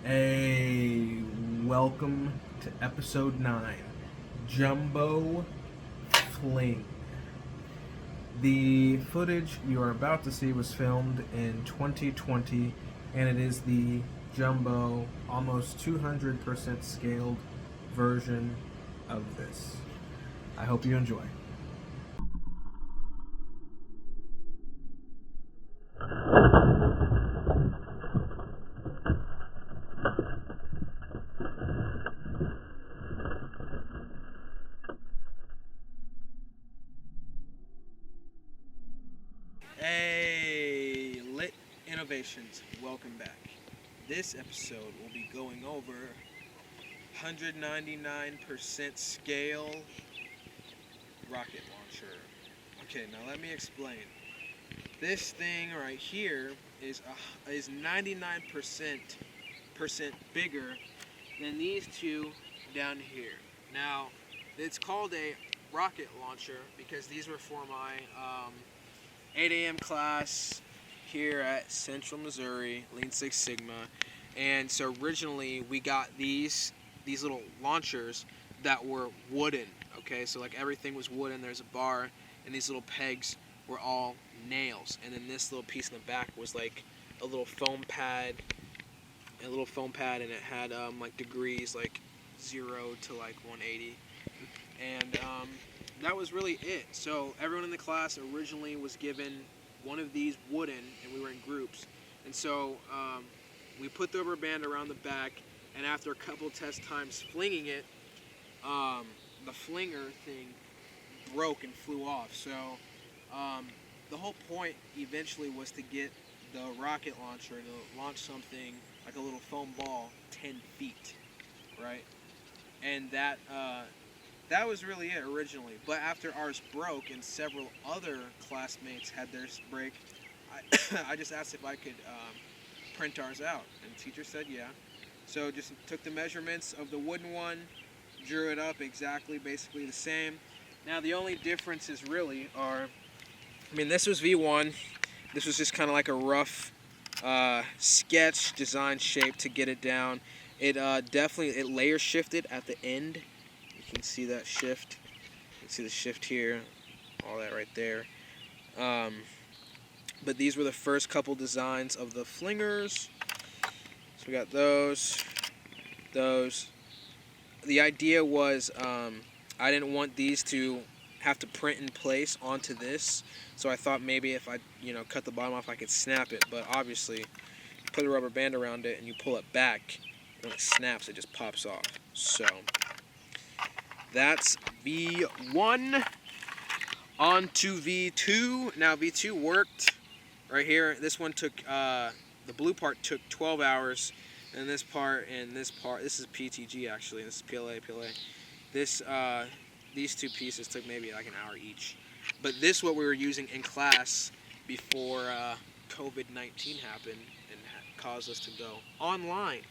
Hey, welcome to Episode 9, Jumbo Fling. The footage you are about to see was filmed in 2020, and it is the jumbo, almost 200% scaled version of this. I hope you enjoy. Hey, Lit Innovations, welcome back. This episode will be going over 199% scale rocket launcher. Okay, now let me explain. This thing right here is 99% bigger than these two down here. Now, it's called a rocket launcher because these were for my 8 a.m. class here at Central Missouri, Lean Six Sigma. And so originally we got these little launchers that were wooden. Okay, so like everything was wooden. There's a bar, and these little pegs were all nails. And then this little piece in the back was like a little foam pad, and it had like degrees, like 0 to like 180. And that was really it. So everyone in the class originally was given one of these wooden, and we were in groups. And so we put the rubber band around the back, and after a couple test times flinging it, the flinger thing broke and flew off. So the whole point eventually was to get the rocket launcher to launch something like a little foam ball 10 feet, right? And that was really it originally. But after ours broke and several other classmates had theirs break, I just asked if I could print ours out. And the teacher said yeah. So just took the measurements of the wooden one, drew it up exactly, basically the same. Now the only differences really are, this was V1. This was just kind of like a rough sketch design shape to get it down. It definitely layer shifted at the end. You can see that shift. You can see the shift here, all that right there. But these were the first couple designs of the flingers. So we got those. The idea was I didn't want these to have to print in place onto this. So I thought maybe if I, cut the bottom off, I could snap it. But obviously, you put a rubber band around it and you pull it back. When it snaps, it just pops off. So that's V1. On to V2. Now V2 worked right here. This one took, the blue part took 12 hours. And this part, this is PTG actually. This is PLA. These two pieces took maybe like an hour each. But this is what we were using in class before COVID-19 happened and caused us to go online.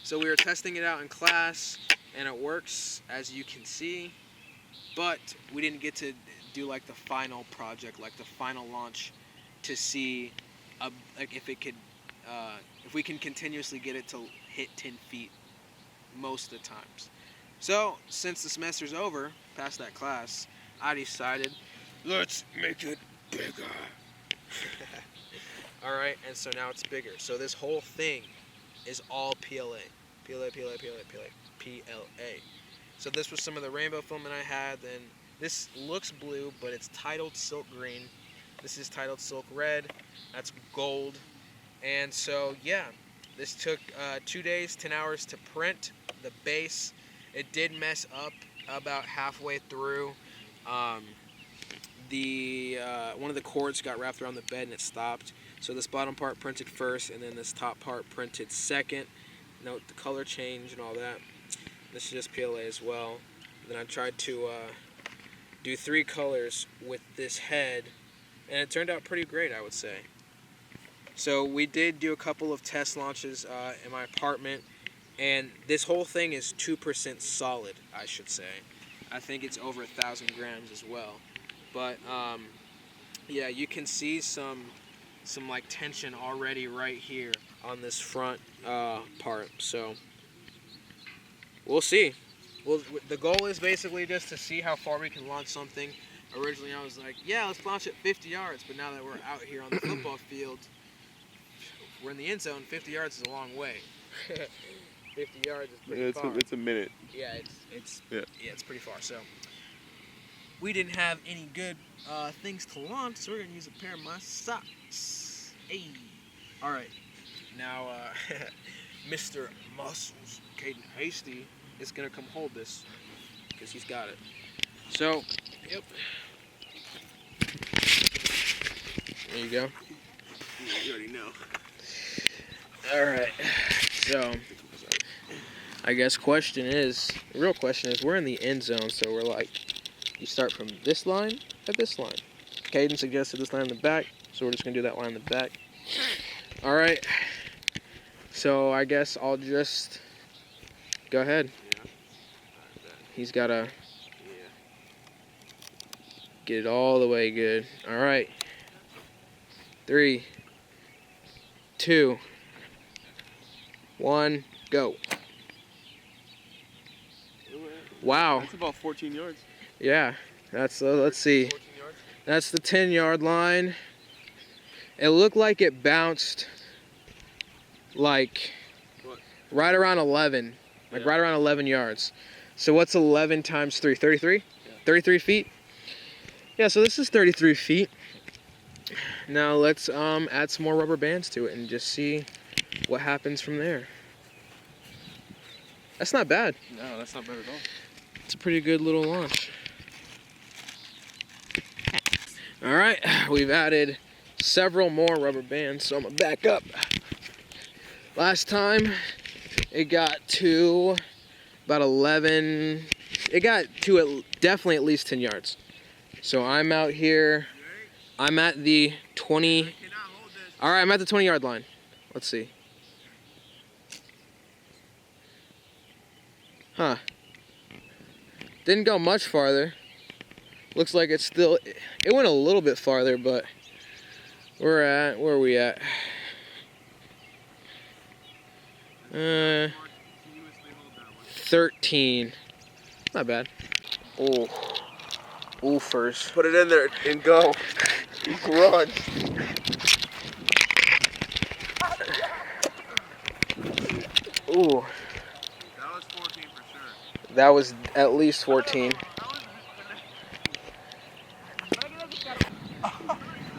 So we were testing it out in class, and it works, as you can see. But we didn't get to do like the final project, like the final launch, to see like if it could, if we can continuously get it to hit 10 feet most of the times. So since the semester's over, past that class, I decided, let's make it bigger. Alright, and so now it's bigger. So this whole thing is all PLA. So this was some of the rainbow filament I had. Then this looks blue, but it's titled silk green. This is titled silk red. That's gold. And so, yeah, this took 2 days, 10 hours to print the base. It did mess up about halfway through. One of the cords got wrapped around the bed and it stopped. So this bottom part printed first, and then this top part printed second. Note the color change and all that. This is just PLA as well. Then I tried to do 3 colors with this head, and it turned out pretty great, I would say. So we did do a couple of test launches in my apartment, and this whole thing is 2% solid, I should say. I think it's over 1,000 grams as well. But yeah, you can see some like tension already right here on this front part. So we'll see. Well, the goal is basically just to see how far we can launch something. Originally, I was like, yeah, let's launch it 50 yards. But now that we're out here on the football field, we're in the end zone. 50 yards is a long way. 50 yards is pretty far. It's a minute. Yeah, it's pretty far. So we didn't have any good things to launch, so we're gonna use a pair of my socks. Hey, all right. Now, Mr. Muscles, Caden Hasty, is gonna come hold this because he's got it. So, yep. There you go. You already know. All right. So, I guess the real question is, we're in the end zone, so we're like, you start from this line at this line. Caden suggested this line in the back, so we're just gonna do that line in the back. All right. So I guess I'll just go ahead. Yeah. He's gotta get it all the way good. All right. 3, 2, 1, go. Wow. That's about 14 yards. Yeah. That's let's see. 14 yards? That's the 10-yard line. It looked like it bounced like right around 11. Like right around 11 yards. So what's 11 times 3? 33? Yeah. 33 feet? Yeah, so this is 33 feet. Now let's add some more rubber bands to it and just see what happens from there. That's not bad. No, that's not bad at all. It's a pretty good little launch. All right, we've added several more rubber bands, so I'm gonna back up. Last time it got to about 11. It got to definitely at least 10 yards. So I'm out here. I'm at the 20. All right, I'm at the 20-yard line. Let's see. Huh. Didn't go much farther. Looks like it's still, it went a little bit farther, but where are we at? 13. Not bad. Oh, oofers. Put it in there and go. Run. Ooh. That was 14 for sure. That was at least 14.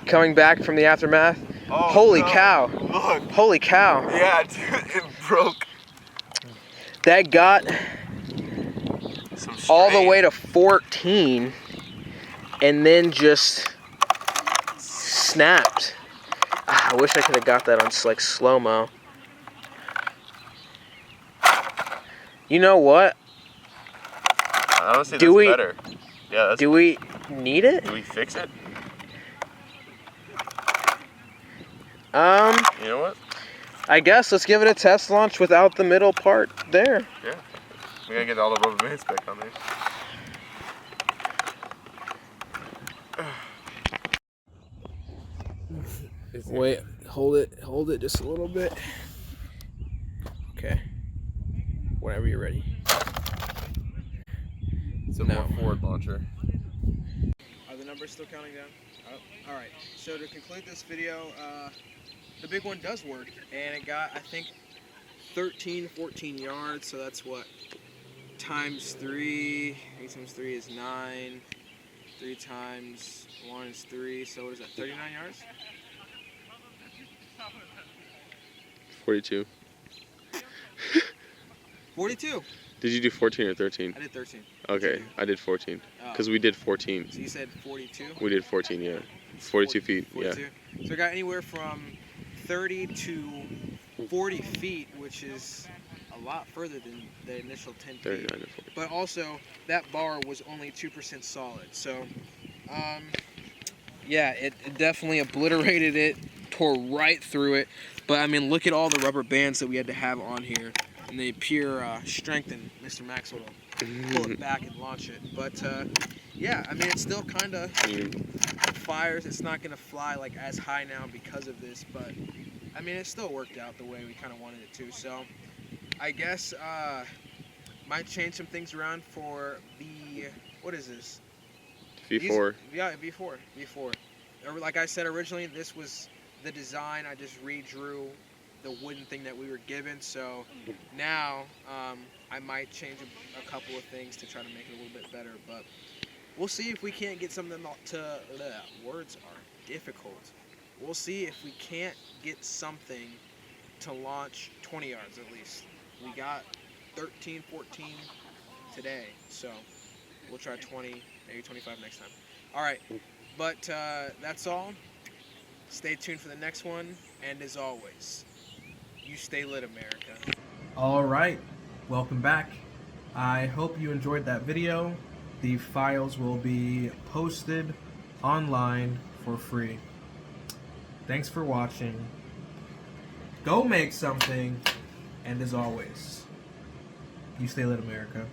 Coming back from the aftermath. Oh, Holy no. cow. Look. Holy cow. Yeah, dude, it broke. That got all the way to 14 and then just snapped. I wish I could have got that on like slow-mo. You know what? Honestly, that's better. Yeah, that's Do we need it? Do we fix it? You know what? I guess let's give it a test launch without the middle part there. Yeah. We gotta get all the rubber bands back on there. Wait, hold it just a little bit. Okay. Whenever you're ready. It's a more forward launcher. Are the numbers still counting down? Oh, all right. So to conclude this video, the big one does work, and it got, I think, 14 yards. So that's what, times 3. 3 times 3 is 9. 3 times 1 is 3. So what is that? 39 yards? 42. 42. Did you do 14 or 13? I did 13. Okay, I did 14. Because we did 14. So you said 42? We did 14, yeah. 42 feet, 42. yeah. So we got anywhere from 30 to 40 feet, which is a lot further than the initial 10 feet. 39 to 40. But also, that bar was only 2% solid. So, yeah, it definitely obliterated it, tore right through it. But, I mean, look at all the rubber bands that we had to have on here. And they pure strengthen Mr. Maxwell to pull it back and launch it. But, yeah, I mean, it still kind of fires. It's not going to fly, like, as high now because of this. But, I mean, it still worked out the way we kind of wanted it to. So, I guess might change some things around for the, what is this? V4. Yeah, V4. Like I said originally, this was the design. I just redrew the wooden thing that we were given. So now I might change a couple of things to try to make it a little bit better. But we'll see if we can't get something to. Words are difficult. We'll see if we can't get something to launch 20 yards at least. We got 13, 14 today, so we'll try 20, maybe 25 next time. All right, but that's all. Stay tuned for the next one, and as always, you stay lit, America. All right, welcome back. I hope you enjoyed that video. The files will be posted online for free. Thanks for watching. Go make something, and as always, you stay lit, America.